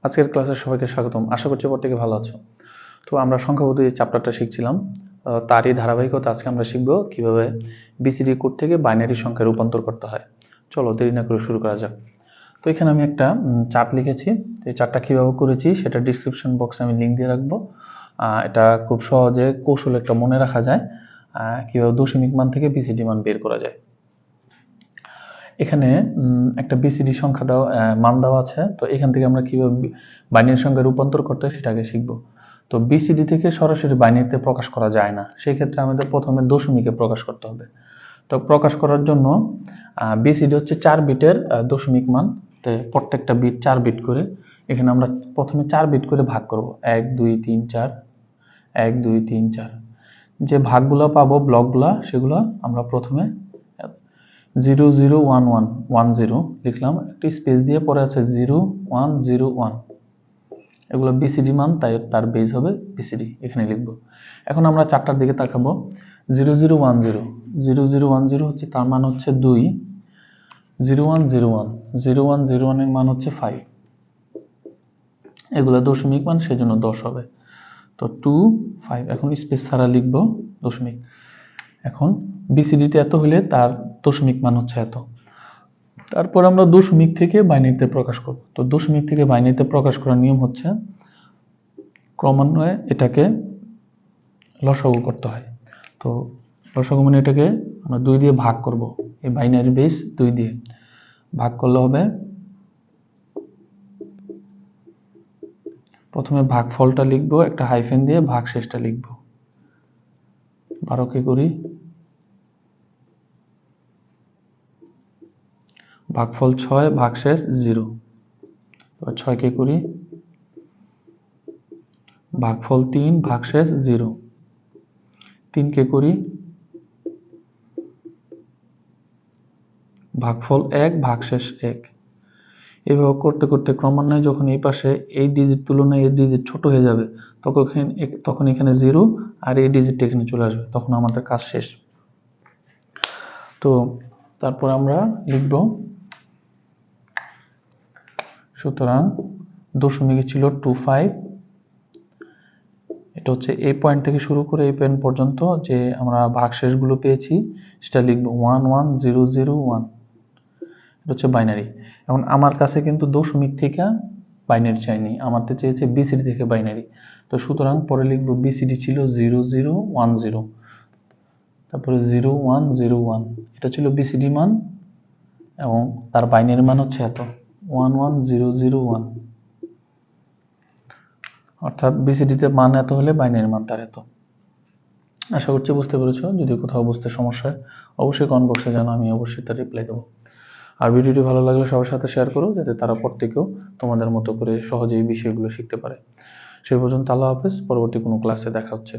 আজকের ক্লাসে সবাইকে স্বাগতম। আশা করছি প্রত্যেকে ভালো আছো। তো আমরা সংখ্যাপদ্ধতি এই চ্যাপ্টারটা শিখছিলাম, তারই ধারাবাহিকতা আজকে আমরা শিখব কিভাবে বিসিডি কোড থেকে বাইনারি সংখ্যা রূপান্তর করতে হয়। চলো দেরি না করে শুরু করা যাক। তো এখানে আমি একটা চার্ট লিখেছি। এই চার্টটা কীভাবে করেছি সেটা ডিসক্রিপশন বক্সে আমি লিঙ্ক দিয়ে রাখবো। এটা খুব সহজে কৌশল একটা মনে রাখা যায়, কীভাবে দশমিক মান থেকে বিসিডি মান বের করা যায়। এখানে একটা বিসিডি সংখ্যা মান দেওয়া আছে। তো এখান থেকে আমরা কিভাবে বাইনারি সংখ্যা রূপান্তর করতে হয় সেটাকে শিখব। তো বিসিডি থেকে সরাসরি বাইনারিতে প্রকাশ করা যায় না, সেই ক্ষেত্রে আমাদের প্রথমে দশমিকে প্রকাশ করতে হবে। তো প্রকাশ করার জন্য বিসিডি হচ্ছে 4 বিটের দশমিক মান। তো প্রত্যেকটা বিট 4 বিট করে, এখানে আমরা প্রথমে 4 বিট করে ভাগ করব। 1 2 3 4, 1 2 3 4। যে ভাগগুলো পাবো ব্লকগুলা, সেগুলো আমরা প্রথমে 0 0 1 1 1 0 লিখলাম, একটি স্পেস দিয়ে পরে আছে 0 1 0 1। এগুলো বিসিডি মান, তাই তার বেস হবে বিসিডি, এখানে লিখব। এখন আমরা চারটার দিকে তাকাবো। 0 0 1 0 0 0 1 0 হচ্ছে, তার মান হচ্ছে 2। 0 1 0 1 0 1 0 1 এর মান হচ্ছে 5। এগুলো দশমিক মান, সেজন্য 10 হবে। তো 2 5, এখন স্পেস ছাড়া লিখব দশমিক। এখন বিসিডিটা এত হলে তার দশমিক মান হচ্ছে এত। তারপর আমরা দশমিক থেকে বাইনারিতে প্রকাশ করব। তো দশমিক থেকে বাইনারিতে প্রকাশ করার নিয়ম হচ্ছে ক্রমান্বয়ে এটাকে লসাগু করতে হয়। তো লসাগু মানে এটাকে আমরা 2 দিয়ে ভাগ করব। এই বাইনারি বেস 2 দিয়ে ভাগ করলে হবে, প্রথমে ভাগফলটা লিখব একটা হাইফেন দিয়ে, ভাগ শেষটা লিখব। 12 কে করি ভাগফল 6, ভাগশেষ 0। এবার 6 কে করি ভাগফল 3, ভাগশেষ 0। 3 কে করি ভাগফল 1, ভাগশেষ 1। এভাবে করতে করতে ক্রমান্বয়ে যখন এই পাশে এই ডিজিট তুলনায় এই ডিজিট ছোট হয়ে যাবে, তখন এখানে 0 আর এই ডিজিটটা এখানে চলে আসবে, তখন আমাদের কাজ শেষ। তো তারপর আমরা লিখব, সুতরাং দশমিকে ছিল 25। এটা হচ্ছে এই পয়েন্ট থেকে শুরু করে এই পয়েন্ট পর্যন্ত যে আমরা ভাগশেষগুলো পেয়েছি সেটা লিখব 1 1 0 0 1। এটা হচ্ছে বাইনারি। এখন আমার কাছে কিন্তু দশমিক থেকে বাইনারি চাইনি, আমারতে চেয়েছে বিসিডি থেকে বাইনারি। তো সুতরাং পরে লিখব বিসিডি ছিল 0 0 1 0, তারপরে 0 1 0 1। এটা ছিল বিসিডি মান এবং তার বাইনারি মান হচ্ছে এত, 1 1 0 0 1। অর্থাৎ বিসিডিতে মান এত হলে বাইনারি মান তার এত। আশা করছি বুঝতে পেরেছো। যদি কোথাও বুঝতে সমস্যা হয় অবশ্যই কমেন্ট বক্সে জানাও, আমি অবশ্যই তার রিপ্লাই দেবো। আর ভিডিওটি ভালো লাগলে সবার সাথে শেয়ার করো, যাতে তারা প্রত্যেকেও তোমাদের মতো করে সহজে এই বিষয়গুলো শিখতে পারে। সেই পর্যন্ত আল্লাহ হাফেজ। পরবর্তী কোনো ক্লাসে দেখা হচ্ছে।